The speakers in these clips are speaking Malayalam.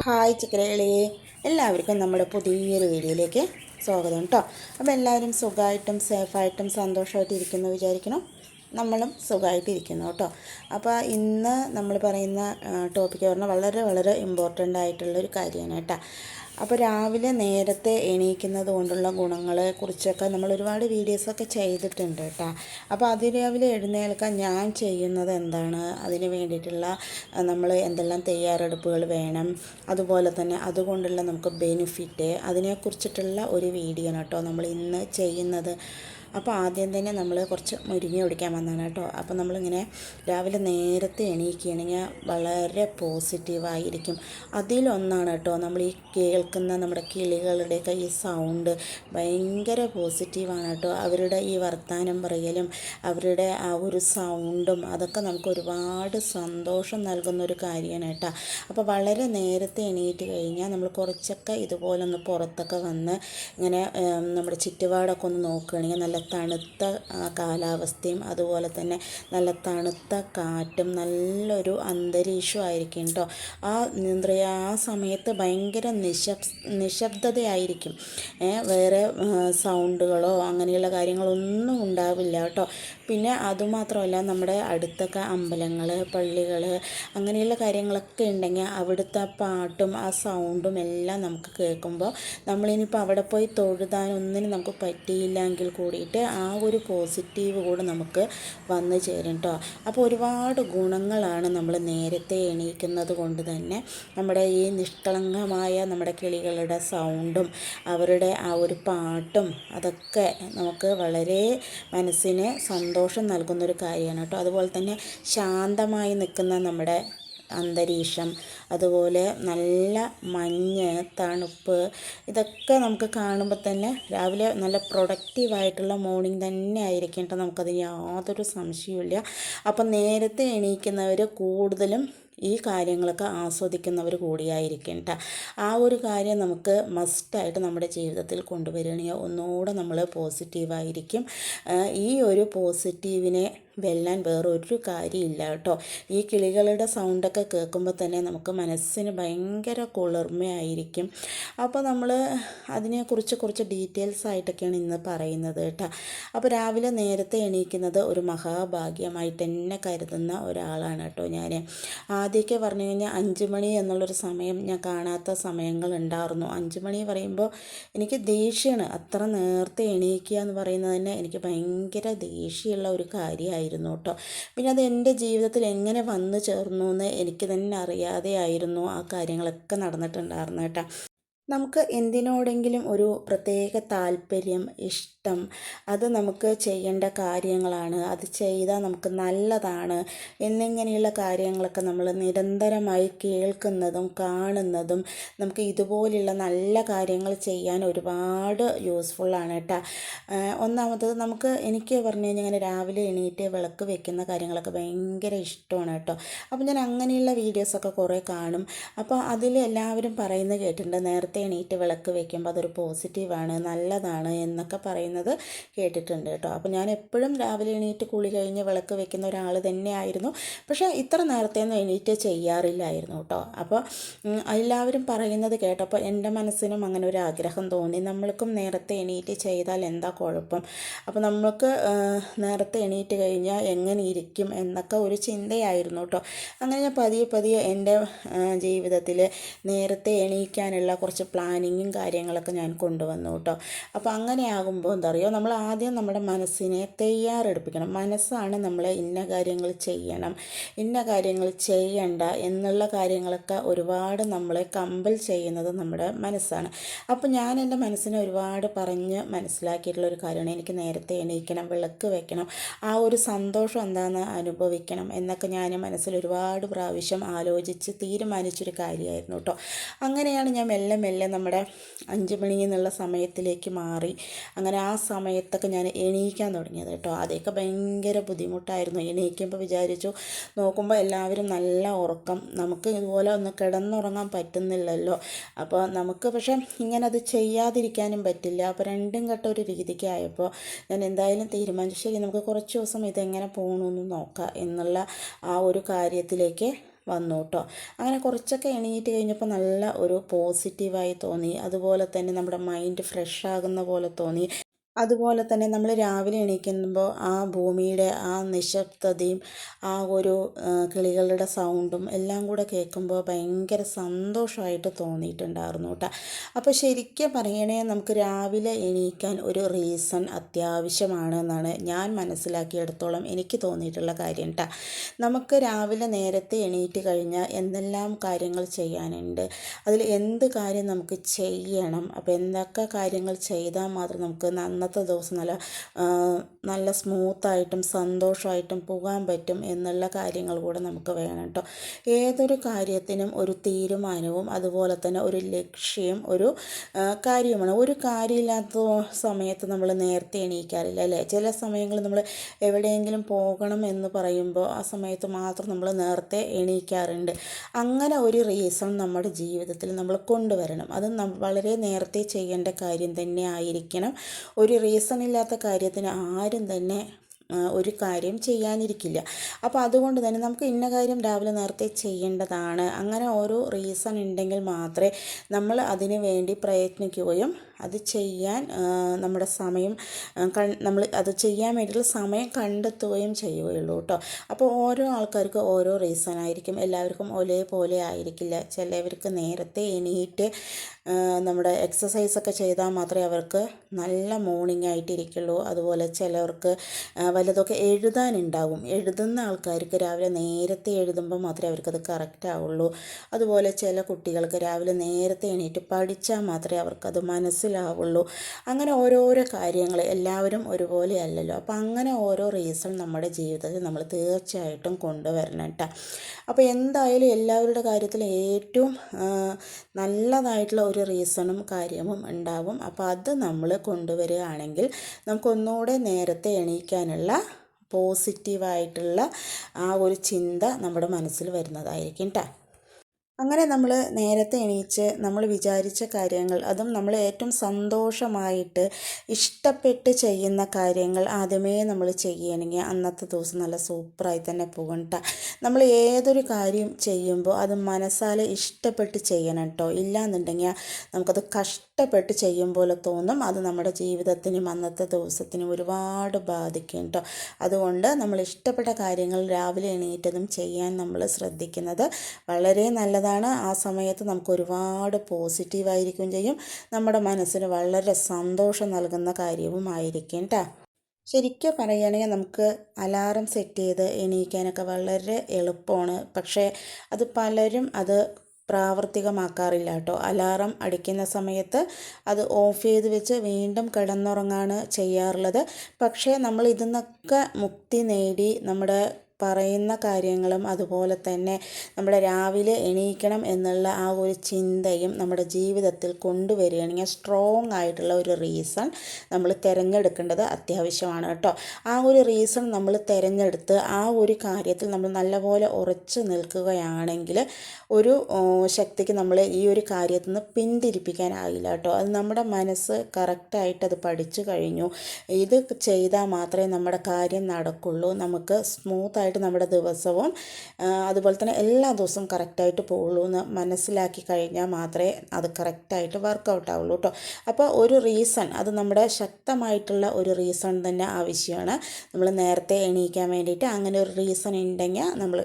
ഹായ് ചിക്കരകളെ, എല്ലാവർക്കും നമ്മുടെ പുതിയൊരു വീഡിയോയിലേക്ക് സ്വാഗതം കേട്ടോ. അപ്പോൾ എല്ലാവരും സുഖമായിട്ടും സേഫായിട്ടും സന്തോഷമായിട്ട് ഇരിക്കുന്നു വിചാരിക്കണം. നമ്മളും സുഖമായിട്ടിരിക്കുന്നു കേട്ടോ. അപ്പോൾ ഇന്ന് നമ്മൾ പറയുന്ന ടോപ്പിക്ക് പറഞ്ഞാൽ വളരെ വളരെ ഇമ്പോർട്ടൻ്റ് ആയിട്ടുള്ളൊരു കാര്യമാണ് കേട്ടോ. അപ്പോൾ രാവിലെ നേരത്തെ എണീക്കുന്നത് കൊണ്ടുള്ള ഗുണങ്ങളെ കുറിച്ചൊക്കെ നമ്മൾ ഒരുപാട് വീഡിയോസൊക്കെ ചെയ്തിട്ടുണ്ട് കേട്ടോ. അപ്പോൾ അതിരാവിലെ എഴുന്നേൽക്കാൻ ഞാൻ ചെയ്യുന്നത് എന്താണ്, അതിന് വേണ്ടിയിട്ടുള്ള നമ്മൾ എന്തെല്ലാം തയ്യാറെടുപ്പുകൾ വേണം, അതുപോലെ തന്നെ അതുകൊണ്ടുള്ള നമുക്ക് ബെനിഫിറ്റ്, അതിനെക്കുറിച്ചിട്ടുള്ള ഒരു വീഡിയോ ആണ് കേട്ടോ നമ്മൾ ഇന്ന് ചെയ്യുന്നത്. അപ്പോൾ ആദ്യം തന്നെ നമ്മൾ കുറച്ച് മുരിങ്ങ ഒടിക്കാൻ വന്നതാണ് കേട്ടോ. അപ്പോൾ നമ്മളിങ്ങനെ രാവിലെ നേരത്തെ എണീക്കുകയാണെങ്കിൽ വളരെ പോസിറ്റീവായിരിക്കും. അതിലൊന്നാണ് കേട്ടോ നമ്മൾ ഈ കേൾക്കുന്ന നമ്മുടെ കിളികളുടെയൊക്കെ ഈ സൗണ്ട് ഭയങ്കര പോസിറ്റീവാണ് കേട്ടോ. അവരുടെ ഈ വർത്തമാനം പറയലും അവരുടെ ആ ഒരു സൗണ്ടും അതൊക്കെ നമുക്ക് ഒരുപാട് സന്തോഷം നൽകുന്നൊരു കാര്യമാണ് കേട്ടോ. അപ്പോൾ വളരെ നേരത്തെ എണീറ്റ് കഴിഞ്ഞാൽ നമ്മൾ കുറച്ചൊക്കെ ഇതുപോലൊന്ന് പുറത്തൊക്കെ വന്ന് ഇങ്ങനെ നമ്മുടെ ചുറ്റുപാടൊക്കെ ഒന്ന് നോക്കുകയാണെങ്കിൽ നല്ല തണുത്ത കാലാവസ്ഥയും അതുപോലെ തന്നെ നല്ല തണുത്ത കാറ്റും നല്ലൊരു അന്തരീക്ഷമായിരിക്കും കേട്ടോ. എന്താ പറയുക, ആ സമയത്ത് ഭയങ്കര നിശബ്ദതയായിരിക്കും. വേറെ സൗണ്ടുകളോ അങ്ങനെയുള്ള കാര്യങ്ങളൊന്നും ഉണ്ടാവില്ല കേട്ടോ. പിന്നെ അതുമാത്രമല്ല, നമ്മുടെ അടുത്തൊക്കെ അമ്പലങ്ങൾ, പള്ളികൾ അങ്ങനെയുള്ള കാര്യങ്ങളൊക്കെ ഉണ്ടെങ്കിൽ അവിടുത്തെ പാട്ടും ആ സൗണ്ടും എല്ലാം നമുക്ക് കേൾക്കുമ്പോൾ നമ്മളിനിപ്പോൾ അവിടെ പോയി തൊഴുതാനൊന്നിനും നമുക്ക് പറ്റിയില്ലെങ്കിൽ കൂടിയിട്ട് ആ ഒരു പോസിറ്റീവ് കൂടെ നമുക്ക് വന്നു ചേരും കേട്ടോ. അപ്പോൾ ഒരുപാട് ഗുണങ്ങളാണ് നമ്മൾ നേരത്തെ എണീക്കുന്നത് കൊണ്ട് തന്നെ. നമ്മുടെ ഈ നിഷ്കളങ്കമായ നമ്മുടെ കിളികളുടെ സൗണ്ടും അവരുടെ ആ ഒരു പാട്ടും അതൊക്കെ നമുക്ക് വളരെ മനസ്സിന് സന്തോഷം നൽകുന്നൊരു കാര്യമാണ് കേട്ടോ. അതുപോലെ തന്നെ ശാന്തമായി നിൽക്കുന്ന നമ്മുടെ അന്തരീക്ഷം, അതുപോലെ നല്ല മഞ്ഞ്, തണുപ്പ്, ഇതൊക്കെ നമുക്ക് കാണുമ്പോൾ തന്നെ രാവിലെ നല്ല പ്രൊഡക്റ്റീവായിട്ടുള്ള മോർണിംഗ് തന്നെ ആയിരിക്കും കേട്ടോ. നമുക്കതിന് യാതൊരു സംശയവുമില്ല. അപ്പം നേരത്തെ എണീക്കുന്നവർ കൂടുതലും ഈ കാര്യങ്ങളൊക്കെ ആസ്വദിക്കുന്നവർ കൂടിയായിരിക്കും കേട്ടോ. ആ ഒരു കാര്യം നമുക്ക് മസ്റ്റായിട്ട് നമ്മുടെ ജീവിതത്തിൽ കൊണ്ടുവരികയാണെങ്കിൽ ഒന്നുകൂടെ നമ്മൾ പോസിറ്റീവായിരിക്കും. ഈ ഒരു പോസിറ്റീവിനെ വെല്ലാൻ വേറൊരു കാര്യമില്ല കേട്ടോ. ഈ കിളികളുടെ സൗണ്ടൊക്കെ കേൾക്കുമ്പോൾ തന്നെ നമുക്ക് മനസ്സിന് ഭയങ്കര കുളിർമയായിരിക്കും. അപ്പോൾ നമ്മൾ അതിനെക്കുറിച്ച് കുറച്ച് ഡീറ്റെയിൽസ് ആയിട്ടൊക്കെയാണ് ഇന്ന് പറയുന്നത് കേട്ടോ. അപ്പോൾ രാവിലെ നേരത്തെ എണീക്കുന്നത് ഒരു മഹാഭാഗ്യമായിട്ട് തന്നെ കരുതുന്ന ഒരാളാണ് കേട്ടോ ഞാൻ. ആദ്യമൊക്കെ പറഞ്ഞു കഴിഞ്ഞാൽ 5 മണി എന്നുള്ളൊരു സമയം ഞാൻ കാണാത്ത സമയങ്ങളുണ്ടായിരുന്നു. 5 മണി പറയുമ്പോൾ എനിക്ക് ദേഷ്യമാണ്. അത്ര നേരത്തെ എണീക്കുക എന്ന് പറയുന്നത് തന്നെ എനിക്ക് ഭയങ്കര ദേഷ്യമുള്ള ഒരു കാര്യമായിരുന്നു കേട്ടോ. പിന്നെ അത് എൻ്റെ ജീവിതത്തിൽ എങ്ങനെ വന്നു ചേർന്നു എന്ന് എനിക്ക് തന്നെ അറിയാതെ ആയിരുന്നു ആ കാര്യങ്ങളൊക്കെ നടന്നിട്ടുണ്ടായിരുന്നു കേട്ടോ. നമുക്ക് എന്തിനോടെങ്കിലും ഒരു പ്രത്യേക താല്പര്യം, ഇഷ്ടം, അത് നമുക്ക് ചെയ്യേണ്ട കാര്യങ്ങളാണ്, അത് ചെയ്താൽ നമുക്ക് നല്ലതാണ് എന്നിങ്ങനെയുള്ള കാര്യങ്ങളൊക്കെ നമ്മൾ നിരന്തരമായി കേൾക്കുന്നതും കാണുന്നതും നമുക്ക് ഇതുപോലെയുള്ള നല്ല കാര്യങ്ങൾ ചെയ്യാൻ ഒരുപാട് യൂസ്ഫുള്ളാണ് കേട്ടോ. ഒന്നാമത്തത് എനിക്ക് പറഞ്ഞു കഴിഞ്ഞാൽ ഇങ്ങനെ രാവിലെ എണീറ്റ് വിളക്ക് വെക്കുന്ന കാര്യങ്ങളൊക്കെ ഭയങ്കര ഇഷ്ടമാണ് കേട്ടോ. അപ്പോൾ ഞാൻ അങ്ങനെയുള്ള വീഡിയോസൊക്കെ കുറേ കാണും. അപ്പോൾ അതിൽ എല്ലാവരും പറയുന്നത് കേട്ടിട്ടുണ്ട്, നേരത്തെ എണീറ്റ് വിളക്ക് വയ്ക്കുമ്പോൾ അതൊരു പോസിറ്റീവാണ്, നല്ലതാണ് എന്നൊക്കെ പറയുന്നത് കേട്ടിട്ടുണ്ട് കേട്ടോ. അപ്പോൾ ഞാൻ എപ്പോഴും രാവിലെ എണീറ്റ് കുളി കഴിഞ്ഞ് വിളക്ക് വെക്കുന്ന ഒരാൾ തന്നെയായിരുന്നു. പക്ഷേ ഇത്ര നേരത്തെയൊന്നും എണീറ്റ് ചെയ്യാറില്ലായിരുന്നു കേട്ടോ. അപ്പോൾ എല്ലാവരും പറയുന്നത് കേട്ടപ്പോൾ എൻ്റെ മനസ്സിനും അങ്ങനെ ഒരു ആഗ്രഹം തോന്നി, നമ്മൾക്കും നേരത്തെ എണീറ്റ് ചെയ്താൽ എന്താ കുഴപ്പം, അപ്പോൾ നമ്മൾക്ക് നേരത്തെ എണീറ്റ് കഴിഞ്ഞാൽ എങ്ങനെ ഇരിക്കും എന്നൊക്കെ ഒരു ചിന്തയായിരുന്നു കേട്ടോ. അങ്ങനെ ഞാൻ പതിയെ പതിയെ എൻ്റെ ജീവിതത്തിൽ നേരത്തെ എണീക്കാനുള്ള കുറച്ച് പ്ലാനിങ്ങും കാര്യങ്ങളൊക്കെ ഞാൻ കൊണ്ടുവന്നു കേട്ടോ. അപ്പോൾ അങ്ങനെ ആകുമ്പോൾ എന്താ പറയുക, നമ്മൾ ആദ്യം നമ്മുടെ മനസ്സിനെ തയ്യാറെടുപ്പിക്കണം. മനസ്സാണ് നമ്മളെ ഇന്ന കാര്യങ്ങൾ ചെയ്യണം, ഇന്ന കാര്യങ്ങൾ ചെയ്യണ്ട എന്നുള്ള കാര്യങ്ങളൊക്കെ ഒരുപാട് നമ്മളെ കമ്പൽ ചെയ്യുന്നത് നമ്മുടെ മനസ്സാണ്. അപ്പോൾ ഞാൻ എൻ്റെ മനസ്സിനെ ഒരുപാട് പറഞ്ഞ് മനസ്സിലാക്കിയിട്ടുള്ളൊരു കാര്യമാണ്, എനിക്ക് നേരത്തെ എണീക്കണം, വിളക്ക് വെക്കണം, ആ ഒരു സന്തോഷം എന്താണെന്ന് അനുഭവിക്കണം എന്നൊക്കെ ഞാൻ മനസ്സിൽ ഒരുപാട് പ്രാവശ്യം ആലോചിച്ച് തീരുമാനിച്ചൊരു കാര്യമായിരുന്നു കേട്ടോ. അങ്ങനെയാണ് ഞാൻ മെല്ലെ മെല്ലെ നമ്മുടെ 5 മണി എന്നുള്ള സമയത്തിലേക്ക് മാറി. അങ്ങനെ ആ സമയത്തൊക്കെ ഞാൻ എണീക്കാൻ തുടങ്ങിയത് കേട്ടോ. അതൊക്കെ ഭയങ്കര ബുദ്ധിമുട്ടായിരുന്നു. എണീക്കുമ്പോൾ വിചാരിച്ചു, നോക്കുമ്പോൾ എല്ലാവരും നല്ല ഉറക്കം, നമുക്ക് ഇതുപോലെ ഒന്ന് കിടന്നുറങ്ങാൻ പറ്റുന്നില്ലല്ലോ. അപ്പോൾ നമുക്ക് പക്ഷേ ഇങ്ങനെ അത് ചെയ്യാതിരിക്കാനും പറ്റില്ല. അപ്പോൾ രണ്ടും കെട്ട ഒരു രീതിക്കായപ്പോൾ ഞാൻ എന്തായാലും തീരുമാനിച്ചു, ശരി നമുക്ക് കുറച്ച് ദിവസം ഇതെങ്ങനെ പോകണമെന്ന് നോക്കാം എന്നുള്ള ആ ഒരു കാര്യത്തിലേക്ക് വന്നു കേട്ടോ. അങ്ങനെ കുറച്ചൊക്കെ എണീറ്റ് കഴിഞ്ഞപ്പോൾ നല്ല ഒരു പോസിറ്റീവായി തോന്നി. അതുപോലെ തന്നെ നമ്മുടെ മൈൻഡ് ഫ്രഷ് ആകുന്ന പോലെ തോന്നി. അതുപോലെ തന്നെ നമ്മൾ രാവിലെ എണീക്കുമ്പോൾ ആ ഭൂമിയുടെ ആ നിശബ്ദതയും ആ ഒരു കിളികളുടെ സൗണ്ടും എല്ലാം കൂടെ കേൾക്കുമ്പോൾ ഭയങ്കര സന്തോഷമായിട്ട് തോന്നിയിട്ടുണ്ടായിരുന്നു കേട്ടോ. അപ്പോൾ ശരിക്കും പറയണേ നമുക്ക് രാവിലെ എണീക്കാൻ ഒരു റീസൺ അത്യാവശ്യമാണ് എന്നാണ് ഞാൻ മനസ്സിലാക്കിയെടുത്തോളം എനിക്ക് തോന്നിയിട്ടുള്ള കാര്യം കേട്ടോ. നമുക്ക് രാവിലെ നേരത്തെ എണീറ്റ് കഴിഞ്ഞാൽ എന്തെല്ലാം കാര്യങ്ങൾ ചെയ്യാനുണ്ട്, അതിൽ എന്ത് കാര്യം നമുക്ക് ചെയ്യണം, അപ്പോൾ എന്തൊക്കെ കാര്യങ്ങൾ ചെയ്താൽ മാത്രം നമുക്ക് അന്നത്തെ ദിവസം നല്ല സ്മൂത്തായിട്ടും സന്തോഷമായിട്ടും പോകാൻ പറ്റും എന്നുള്ള കാര്യങ്ങൾ കൂടെ നമുക്ക് വേണം കേട്ടോ. ഏതൊരു കാര്യത്തിനും ഒരു തീരുമാനവും അതുപോലെ തന്നെ ഒരു ലക്ഷ്യം ഒരു കാര്യവുമാണ്. ഒരു കാര്യമില്ലാത്ത സമയത്ത് നമ്മൾ നേരത്തെ എണീക്കാറില്ല അല്ലേ. ചില സമയങ്ങളിൽ നമ്മൾ എവിടെയെങ്കിലും പോകണം എന്ന് പറയുമ്പോൾ ആ സമയത്ത് മാത്രം നമ്മൾ നേരത്തെ എണീക്കാറുണ്ട്. അങ്ങനെ ഒരു റീസൺ നമ്മുടെ ജീവിതത്തിൽ നമ്മൾ കൊണ്ടുവരണം. അത് വളരെ നേരത്തെ ചെയ്യേണ്ട കാര്യം തന്നെ ആയിരിക്കണം. ഒരു റീസൺ ഇല്ലാത്ത കാര്യത്തിന് ആരും തന്നെ ഒരു കാര്യം ചെയ്യാനിരിക്കില്ല. അപ്പോൾ അതുകൊണ്ട് തന്നെ നമുക്ക് ഇന്ന കാര്യം രാവിലെ നേരത്തെ ചെയ്യേണ്ടതാണ്, അങ്ങനെ ഓരോ റീസൺ ഉണ്ടെങ്കിൽ മാത്രമേ നമ്മൾ അതിന് വേണ്ടി പ്രയത്നിക്കുകയും അത് ചെയ്യാൻ നമ്മുടെ സമയം നമ്മൾ അത് ചെയ്യാൻ വേണ്ടിയിട്ടുള്ള സമയം കണ്ടെത്തുകയും ചെയ്യുകയുള്ളൂ കേട്ടോ. അപ്പോൾ ഓരോ ആൾക്കാർക്ക് ഓരോ റീസൺ ആയിരിക്കും, എല്ലാവർക്കും ഒരേപോലെ ആയിരിക്കില്ല. ചിലവർക്ക് നേരത്തെ എണീറ്റ് നമ്മുടെ എക്സസൈസൊക്കെ ചെയ്താൽ മാത്രമേ അവർക്ക് നല്ല മോർണിംഗ് ആയിട്ടിരിക്കുള്ളൂ. അതുപോലെ ചിലവർക്ക് വല്ലതൊക്കെ എഴുതാനുണ്ടാവും. എഴുതുന്ന ആൾക്കാർക്ക് രാവിലെ നേരത്തെ എഴുതുമ്പോൾ മാത്രമേ അവർക്കത് കറക്റ്റ് ആവുള്ളൂ. അതുപോലെ ചില കുട്ടികൾക്ക് രാവിലെ നേരത്തെ എണീറ്റ് പഠിച്ചാൽ മാത്രമേ അവർക്കത് മനസ്സിലാവുള്ളൂ. അങ്ങനെ ഓരോരോ കാര്യങ്ങൾ എല്ലാവരും ഒരുപോലെ അല്ലല്ലോ. അപ്പോൾ അങ്ങനെ ഓരോ റീസൺ നമ്മുടെ ജീവിതത്തിൽ നമ്മൾ തീർച്ചയായിട്ടും കൊണ്ടുവരണം കേട്ടോ. അപ്പോൾ എന്തായാലും എല്ലാവരുടെ കാര്യത്തിൽ ഏറ്റവും നല്ലതായിട്ടുള്ള ഒരു റീസണും കാര്യവും ഉണ്ടാവും. അപ്പോൾ അത് നമ്മൾ കൊണ്ടുവരികയാണെങ്കിൽ നമുക്കൊന്നുകൂടെ നേരത്തെ എണീക്കാനുള്ള പോസിറ്റീവായിട്ടുള്ള ആ ഒരു ചിന്ത നമ്മുടെ മനസ്സിൽ വരുന്നതായിരിക്കും കേട്ടോ. അങ്ങനെ നമ്മൾ നേരത്തെ എണീച്ച് നമ്മൾ വിചാരിച്ച കാര്യങ്ങൾ, അതും നമ്മൾ ഏറ്റവും സന്തോഷമായിട്ട് ഇഷ്ടപ്പെട്ട് ചെയ്യുന്ന കാര്യങ്ങൾ ആദ്യമേ നമ്മൾ ചെയ്യുകയാണെങ്കിൽ അന്നത്തെ ദിവസം നല്ല സൂപ്പറായി തന്നെ പോകും കേട്ടോ. നമ്മൾ ഏതൊരു കാര്യം ചെയ്യുമ്പോൾ അത് മനസ്സാലെ ഇഷ്ടപ്പെട്ട് ചെയ്യണം കേട്ടോ. ഇല്ലയെന്നുണ്ടെങ്കിൽ നമുക്കത് കഷ്ടപ്പെട്ട് ചെയ്യും പോലെ തോന്നും. അത് നമ്മുടെ ജീവിതത്തിനും അന്നത്തെ ദിവസത്തിനും ഒരുപാട് ബാധിക്കും കേട്ടോ. അതുകൊണ്ട് നമ്മൾ ഇഷ്ടപ്പെട്ട കാര്യങ്ങൾ രാവിലെ എണീറ്റതും ചെയ്യാൻ നമ്മൾ ശ്രദ്ധിക്കുന്നത് വളരെ നല്ലതാണ്. ആ സമയത്ത് നമുക്ക് ഒരുപാട് പോസിറ്റീവായിരിക്കും ചെയ്യും. നമ്മുടെ മനസ്സിന് വളരെ സന്തോഷം നൽകുന്ന കാര്യവുമായിരിക്കും കേട്ടോ. ശരിക്കും പറയുകയാണെങ്കിൽ നമുക്ക് അലാറം സെറ്റ് ചെയ്ത് എണീക്കാനൊക്കെ വളരെ എളുപ്പമാണ്. പക്ഷേ അത് പലരും അത് പ്രാവർത്തികമാക്കാറില്ല കേട്ടോ. അലാറം അടിക്കുന്ന സമയത്ത് അത് ഓഫ് ചെയ്ത് വെച്ച് വീണ്ടും കിടന്നുറങ്ങാണ് ചെയ്യാറുള്ളത്. പക്ഷേ നമ്മൾ ഇതിൽ നിന്നൊക്കെ മുക്തി നേടി നമ്മുടെ പറയുന്ന കാര്യങ്ങളും അതുപോലെ തന്നെ നമ്മുടെ രാവിലെ എണീക്കണം എന്നുള്ള ആ ഒരു ചിന്തയും നമ്മുടെ ജീവിതത്തിൽ കൊണ്ടുവരികയാണെങ്കിൽ സ്ട്രോങ് ആയിട്ടുള്ള ഒരു റീസൺ നമ്മൾ തിരഞ്ഞെടുക്കേണ്ടത് അത്യാവശ്യമാണ് കേട്ടോ. ആ ഒരു റീസൺ നമ്മൾ തിരഞ്ഞെടുത്ത് ആ ഒരു കാര്യത്തിൽ നമ്മൾ നല്ലപോലെ ഉറച്ചു നിൽക്കുകയാണെങ്കിൽ ഒരു ശക്തിക്ക് നമ്മൾ ഈ ഒരു കാര്യത്തിൽ നിന്ന് പിന്തിരിപ്പിക്കാനാകില്ല കേട്ടോ. അത് നമ്മുടെ മനസ്സ് കറക്റ്റായിട്ട് അത് പഠിച്ചു കഴിഞ്ഞു. ഇത് ചെയ്താൽ മാത്രമേ നമ്മുടെ കാര്യം നടക്കുള്ളൂ. നമുക്ക് സ്മൂത്തായിട്ട് നമ്മുടെ ദിവസവും അതുപോലെ തന്നെ എല്ലാ ദിവസവും കറക്റ്റായിട്ട് പോകുള്ളൂ എന്ന് മനസ്സിലാക്കി കഴിഞ്ഞാൽ മാത്രമേ അത് കറക്റ്റായിട്ട് വർക്കൗട്ട് ആവുള്ളൂ കേട്ടോ. അപ്പോൾ ഒരു റീസൺ, അത് നമ്മുടെ ശക്തമായിട്ടുള്ള ഒരു റീസൺ തന്നെ ആവശ്യമാണ് നമ്മൾ നേരത്തെ എണീക്കാൻ വേണ്ടിയിട്ട്. അങ്ങനെ ഒരു റീസൺ ഉണ്ടെങ്കിൽ നമ്മൾ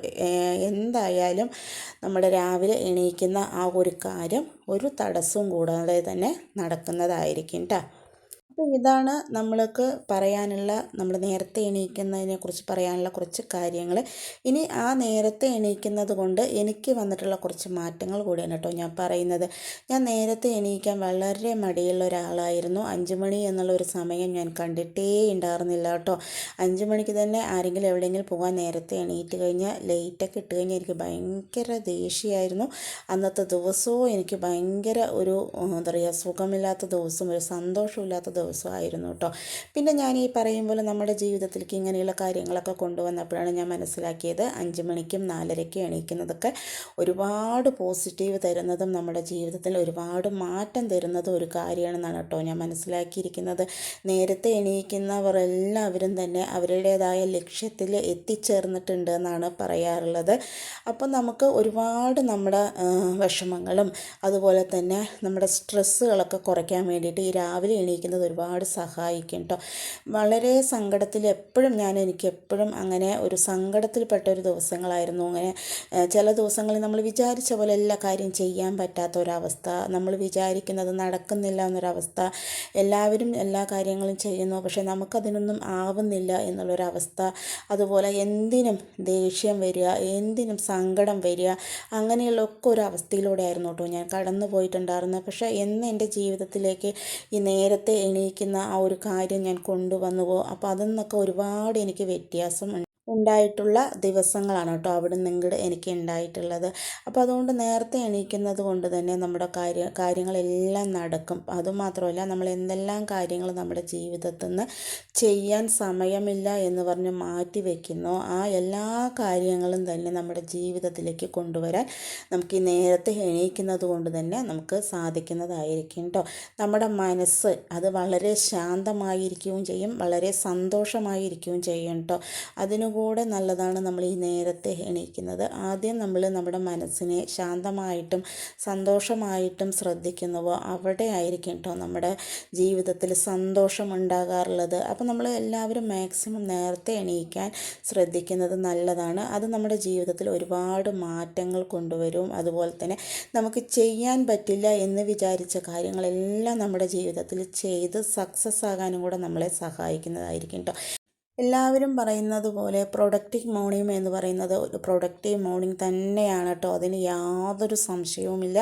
എന്തായാലും നമ്മുടെ രാവിലെ എണീക്കുന്ന ആ ഒരു കാര്യം ഒരു തടസ്സവും കൂടാതെ തന്നെ നടക്കുന്നതായിരിക്കും കേട്ടോ. അപ്പോൾ ഇതാണ് നമ്മൾക്ക് പറയാനുള്ള, നമ്മൾ നേരത്തെ എണീക്കുന്നതിനെക്കുറിച്ച് പറയാനുള്ള കുറച്ച് കാര്യങ്ങൾ. ഇനി ആ നേരത്തെ എണീക്കുന്നത് കൊണ്ട് എനിക്ക് വന്നിട്ടുള്ള കുറച്ച് മാറ്റങ്ങൾ കൂടിയാണ് കേട്ടോ ഞാൻ പറയുന്നത്. ഞാൻ നേരത്തെ എണീക്കാൻ വളരെ മടിയുള്ള ഒരാളായിരുന്നു. 5 മണി എന്നുള്ളൊരു സമയം ഞാൻ കണ്ടിട്ടേ ഉണ്ടായിരുന്നില്ല കേട്ടോ. 5 മണിക്ക് തന്നെ ആരെങ്കിലും എവിടെയെങ്കിലും പോകാൻ നേരത്തെ എണീറ്റ് കഴിഞ്ഞാൽ ലേറ്റൊക്കെ ഇട്ട് കഴിഞ്ഞാൽ എനിക്ക് ഭയങ്കര ദേഷ്യമായിരുന്നു. അന്നത്തെ ദിവസവും എനിക്ക് ഭയങ്കര ഒരു എന്താ പറയുക, സുഖമില്ലാത്ത ദിവസം, ഒരു സന്തോഷമില്ലാത്ത ദിവസം ദിവസമായിരുന്നു കേട്ടോ. പിന്നെ ഞാൻ ഈ പറയുമ്പോൾ നമ്മുടെ ജീവിതത്തിലേക്ക് ഇങ്ങനെയുള്ള കാര്യങ്ങളൊക്കെ കൊണ്ടുവന്നപ്പോഴാണ് ഞാൻ മനസ്സിലാക്കിയത് 5 മണിക്കും 4:30ക്കും എണീക്കുന്നതൊക്കെ ഒരുപാട് പോസിറ്റീവ് തരുന്നതും നമ്മുടെ ജീവിതത്തിൽ ഒരുപാട് മാറ്റം തരുന്നതും ഒരു കാര്യമാണെന്നാണ് കേട്ടോ ഞാൻ മനസ്സിലാക്കിയിരിക്കുന്നത്. നേരത്തെ എണീക്കുന്നവർ എല്ലാവരും തന്നെ അവരുടേതായ ലക്ഷ്യത്തിൽ എത്തിച്ചേർന്നിട്ടുണ്ട് എന്നാണ് പറയാറുള്ളത്. അപ്പം നമുക്ക് ഒരുപാട് നമ്മുടെ വിഷമങ്ങളും അതുപോലെ തന്നെ നമ്മുടെ സ്ട്രെസ്സുകളൊക്കെ കുറയ്ക്കാൻ വേണ്ടിയിട്ട് ഈ രാവിലെ എണീക്കുന്നത് ഒരുപാട് സഹായിക്കും കേട്ടോ. വളരെ സങ്കടത്തിൽ എപ്പോഴും എനിക്ക് എപ്പോഴും അങ്ങനെ ഒരു സങ്കടത്തിൽപ്പെട്ട ഒരു ദിവസങ്ങളായിരുന്നു. അങ്ങനെ ചില ദിവസങ്ങളിൽ നമ്മൾ വിചാരിച്ച പോലെ എല്ലാ കാര്യം ചെയ്യാൻ പറ്റാത്ത ഒരവസ്ഥ, നമ്മൾ വിചാരിക്കുന്നത് നടക്കുന്നില്ല എന്നൊരവസ്ഥ, എല്ലാവരും എല്ലാ കാര്യങ്ങളും ചെയ്യുന്നു പക്ഷെ നമുക്കതിനൊന്നും ആവുന്നില്ല എന്നുള്ളൊരവസ്ഥ, അതുപോലെ എന്തിനും ദേഷ്യം വരിക, എന്തിനും സങ്കടം വരിക, അങ്ങനെയുള്ള ഒക്കെ ഒരു അവസ്ഥയിലൂടെ ആയിരുന്നു കേട്ടോ ഞാൻ കടന്നു പോയിട്ടുണ്ടായിരുന്നത്. പക്ഷേ എന്ന് എൻ്റെ ജീവിതത്തിലേക്ക് ഈ നേരത്തെ എണീക്കുന്ന ആ ഒരു കാര്യം ഞാൻ കൊണ്ടുവന്നുവോ അപ്പോൾ അതിൽ നിന്നൊക്കെ ഒരുപാട് എനിക്ക് വ്യത്യാസം ഉണ്ടായിട്ടുള്ള ദിവസങ്ങളാണ് കേട്ടോ അവിടെ നിന്ന് ഇങ്ങോട്ട് എനിക്ക് ഉണ്ടായിട്ടുള്ളത്. അപ്പോൾ അതുകൊണ്ട് നേരത്തെ എണീക്കുന്നത് കൊണ്ട് തന്നെ നമ്മുടെ കാര്യങ്ങളെല്ലാം നടക്കും. അതുമാത്രമല്ല നമ്മൾ എന്തെല്ലാം കാര്യങ്ങൾ നമ്മുടെ ജീവിതത്തിൽ നിന്ന് ചെയ്യാൻ സമയമില്ല എന്ന് പറഞ്ഞ് മാറ്റി വയ്ക്കുന്നോ ആ എല്ലാ കാര്യങ്ങളും തന്നെ നമ്മുടെ ജീവിതത്തിലേക്ക് കൊണ്ടുവരാൻ നമുക്ക് ഈ നേരത്തെ എണീക്കുന്നത് കൊണ്ട് തന്നെ നമുക്ക് സാധിക്കുന്നതായിരിക്കും കേട്ടോ. നമ്മുടെ മനസ്സ് അത് വളരെ ശാന്തമായിരിക്കുകയും ചെയ്യും, വളരെ സന്തോഷമായിരിക്കുകയും ചെയ്യും കേട്ടോ. അതിനുകൂടെ നല്ലതാണ് നമ്മൾ ഈ നേരത്തെ എണീക്കുന്നത്. ആദ്യം നമ്മൾ നമ്മുടെ മനസ്സിനെ ശാന്തമായിട്ടും സന്തോഷമായിട്ടും ശ്രദ്ധിക്കുന്നുവോ അവിടെ ആയിരിക്കും കേട്ടോ നമ്മുടെ ജീവിതത്തിൽ സന്തോഷം ഉണ്ടാകാറുള്ളത്. അപ്പോൾ നമ്മൾ എല്ലാവരും മാക്സിമം നേരത്തെ എണീക്കാൻ ശ്രദ്ധിക്കുന്നത് നല്ലതാണ്. അത് നമ്മുടെ ജീവിതത്തിൽ ഒരുപാട് മാറ്റങ്ങൾ കൊണ്ടുവരും. അതുപോലെ തന്നെ നമുക്ക് ചെയ്യാൻ പറ്റില്ല എന്ന് വിചാരിച്ച കാര്യങ്ങളെല്ലാം നമ്മുടെ ജീവിതത്തിൽ ചെയ്ത് സക്സസ് ആകാനും കൂടെ നമ്മളെ സഹായിക്കുന്നതായിരിക്കും കേട്ടോ. എല്ലാവരും പറയുന്നത് പോലെ പ്രൊഡക്റ്റീവ് മോർണിംഗ് എന്ന് പറയുന്നത് ഒരു പ്രൊഡക്റ്റീവ് മോർണിംഗ് തന്നെയാണ് കേട്ടോ. അതിന് യാതൊരു സംശയവുമില്ല.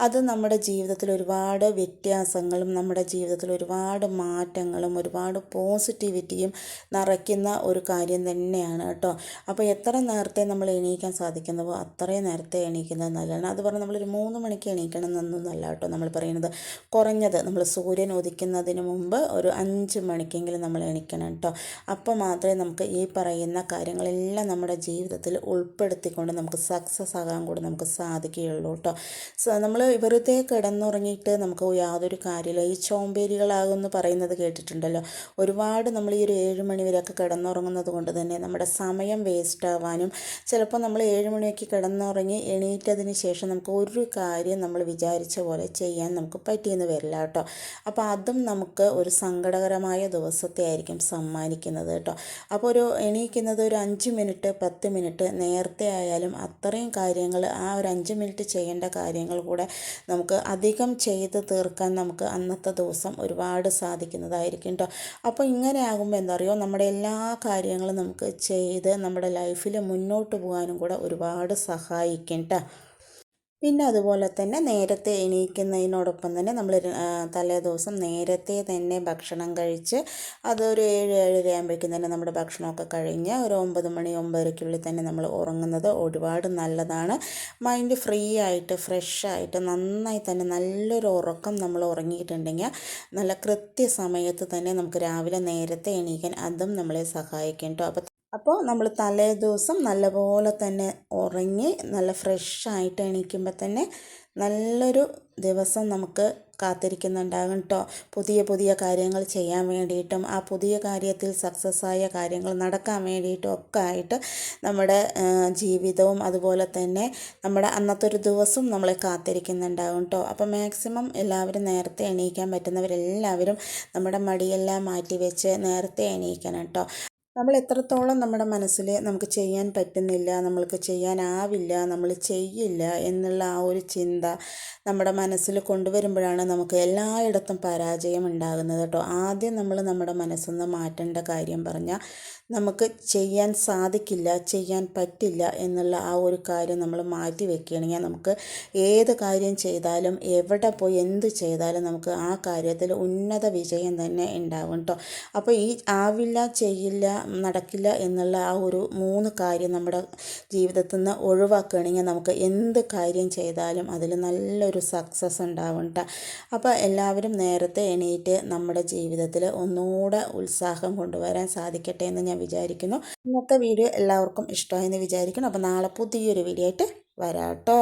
അത് നമ്മുടെ ജീവിതത്തിൽ ഒരുപാട് വ്യത്യാസങ്ങളും നമ്മുടെ ജീവിതത്തിൽ ഒരുപാട് മാറ്റങ്ങളും ഒരുപാട് പോസിറ്റിവിറ്റിയും നിറയ്ക്കുന്ന ഒരു കാര്യം തന്നെയാണ് കേട്ടോ. അപ്പോൾ എത്ര നേരത്തെ നമ്മൾ എണീക്കാൻ സാധിക്കുന്നുവോ അത്രയും നേരത്തെ എണീക്കുന്നത് നല്ലതാണ്. അത് പറഞ്ഞാൽ നമ്മളൊരു 3 മണിക്ക് എണീക്കണം എന്നൊന്നുമല്ല കേട്ടോ നമ്മൾ പറയുന്നത്. കുറഞ്ഞത് നമ്മൾ സൂര്യൻ ഉദിക്കുന്നതിന് മുമ്പ് ഒരു 5 മണിക്കെങ്കിലും നമ്മൾ എണീക്കണം കേട്ടോ. അപ്പോൾ മാത്രമേ നമുക്ക് ഈ പറയുന്ന കാര്യങ്ങളെല്ലാം നമ്മുടെ ജീവിതത്തിൽ ഉൾപ്പെടുത്തിക്കൊണ്ട് നമുക്ക് സക്സസ് ആകാൻ കൂടി നമുക്ക് സാധിക്കുകയുള്ളൂ കേട്ടോ. നമ്മൾ വെറുതെ കിടന്നുറങ്ങിയിട്ട് നമുക്ക് യാതൊരു കാര്യമില്ല. ഈ ചോമ്പേരികളാകുമെന്ന് പറയുന്നത് കേട്ടിട്ടുണ്ടല്ലോ. ഒരുപാട് നമ്മൾ ഈ ഒരു 7 മണി വരെയൊക്കെ കിടന്നുറങ്ങുന്നത് കൊണ്ട് തന്നെ നമ്മുടെ സമയം വേസ്റ്റ് ആവാനും ചിലപ്പോൾ നമ്മൾ 7 മണിയൊക്കെ കിടന്നുറങ്ങി എണീറ്റതിന് ശേഷം നമുക്ക് ഒരു കാര്യം നമ്മൾ വിചാരിച്ച പോലെ ചെയ്യാൻ നമുക്ക് പറ്റിയെന്ന് വരില്ല കേട്ടോ. അപ്പോൾ അതും നമുക്ക് ഒരു സങ്കടകരമായ ദിവസത്തെ ആയിരിക്കും സമ്മാനിക്കുന്നത് കേട്ടോ. അപ്പോൾ എണീക്കുന്നത് ഒരു 5 മിനിറ്റ് 10 മിനിറ്റ് നേരത്തെ ആയാലും അത്രയും കാര്യങ്ങൾ ആ ഒരു 5 മിനിറ്റ് ചെയ്യേണ്ട കാര്യങ്ങൾ കൂടെ നമുക്ക് അധികം ചെയ്ത് തീർക്കാൻ നമുക്ക് അന്നത്തെ ദിവസം ഒരുപാട് സാധിക്കുന്നതായിരിക്കും കേട്ടോ. അപ്പോൾ ഇങ്ങനെ ആകുമ്പോൾ എന്താ പറയുക, നമ്മുടെ എല്ലാ കാര്യങ്ങളും നമുക്ക് ചെയ്ത് നമ്മുടെ ലൈഫിൽ മുന്നോട്ട് പോകാനും കൂടെ ഒരുപാട് സഹായിക്കും കേട്ടോ. പിന്നെ അതുപോലെ തന്നെ നേരത്തെ എണീക്കുന്നതിനോടൊപ്പം തന്നെ നമ്മൾ തലേ ദിവസം നേരത്തെ തന്നെ ഭക്ഷണം കഴിച്ച് അതൊരു 7-7:30 ആകുമ്പോഴേക്കും തന്നെ നമ്മുടെ ഭക്ഷണമൊക്കെ കഴിഞ്ഞ് ഒരു 9 മണി 9:30ക്കുള്ളിൽ തന്നെ നമ്മൾ ഉറങ്ങുന്നത് ഒരുപാട് നല്ലതാണ്. മൈൻഡ് ഫ്രീ ആയിട്ട് ഫ്രഷായിട്ട് നന്നായി തന്നെ നല്ലൊരു ഉറക്കം നമ്മൾ ഉറങ്ങിയിട്ടുണ്ടെങ്കിൽ നല്ല കൃത്യസമയത്ത് തന്നെ നമുക്ക് രാവിലെ നേരത്തെ എണീക്കാൻ അതും നമ്മളെ സഹായിക്കും കേട്ടോ. അപ്പോൾ നമ്മൾ തലേ ദിവസം നല്ലപോലെ തന്നെ ഉറങ്ങി നല്ല ഫ്രഷായിട്ട് എണീക്കുമ്പോൾ തന്നെ നല്ലൊരു ദിവസം നമുക്ക് കാത്തിരിക്കുന്നുണ്ടാകും കേട്ടോ. പുതിയ പുതിയ കാര്യങ്ങൾ ചെയ്യാൻ വേണ്ടിയിട്ടും ആ പുതിയ കാര്യത്തിൽ സക്സസ് ആയ കാര്യങ്ങൾ നടക്കാൻ വേണ്ടിയിട്ടും ഒക്കെ ആയിട്ട് നമ്മുടെ ജീവിതവും അതുപോലെ തന്നെ നമ്മുടെ അന്നത്തെ ഒരു ദിവസം നമ്മളെ കാത്തിരിക്കുന്നുണ്ടാകും കേട്ടോ. അപ്പോൾ മാക്സിമം എല്ലാവരും നേരത്തെ എണീക്കാൻ പറ്റുന്നവരെല്ലാവരും നമ്മുടെ മടിയെല്ലാം മാറ്റി വെച്ച് നേരത്തെ എണീക്കണം കേട്ടോ. നമ്മൾ എത്രത്തോളം നമ്മുടെ മനസ്സിൽ നമുക്ക് ചെയ്യാൻ പറ്റുന്നില്ല, നമ്മൾക്ക് ചെയ്യാനാവില്ല, നമ്മൾ ചെയ്യില്ല എന്നുള്ള ആ ഒരു ചിന്ത നമ്മുടെ മനസ്സിൽ കൊണ്ടുവരുമ്പോഴാണ് നമുക്ക് എല്ലായിടത്തും പരാജയം ഉണ്ടാകുന്നത് കേട്ടോ. ആദ്യം നമ്മൾ നമ്മുടെ മനസ്സിൽ മാറ്റേണ്ട കാര്യം പറഞ്ഞാൽ നമുക്ക് ചെയ്യാൻ സാധിക്കില്ല, ചെയ്യാൻ പറ്റില്ല എന്നുള്ള ആ ഒരു കാര്യം നമ്മൾ മാറ്റി വെക്കുകയാണെങ്കിൽ നമുക്ക് ഏത് കാര്യം ചെയ്താലും എവിടെ പോയി എന്ത് ചെയ്താലും നമുക്ക് ആ കാര്യത്തിൽ ഉന്നത വിജയം തന്നെ ഉണ്ടാകും കേട്ടോ. അപ്പോൾ ഈ ആവില്ല ചെയ്യില്ല നടക്കില്ല എന്നുള്ള ആ ഒരു 3 കാര്യം നമ്മുടെ ജീവിതത്തിൽ നിന്ന് ഒഴിവാക്കുകയാണെങ്കിൽ നമുക്ക് എന്ത് കാര്യം ചെയ്താലും അതിൽ നല്ലൊരു സക്സസ് ഉണ്ടാവും കേട്ടോ. അപ്പോൾ എല്ലാവരും നേരത്തെ എണീറ്റ് നമ്മുടെ ജീവിതത്തിൽ ഒന്നുകൂടെ ഉത്സാഹം കൊണ്ടുവരാൻ സാധിക്കട്ടെ എന്ന് ഞാൻ വിചാരിക്കുന്നു. ഇന്നത്തെ വീഡിയോ എല്ലാവർക്കും ഇഷ്ടമായെന്ന് വിചാരിക്കുന്നു. അപ്പോൾ നാളെ പുതിയൊരു വീഡിയോ ആയിട്ട് വരാം കേട്ടോ.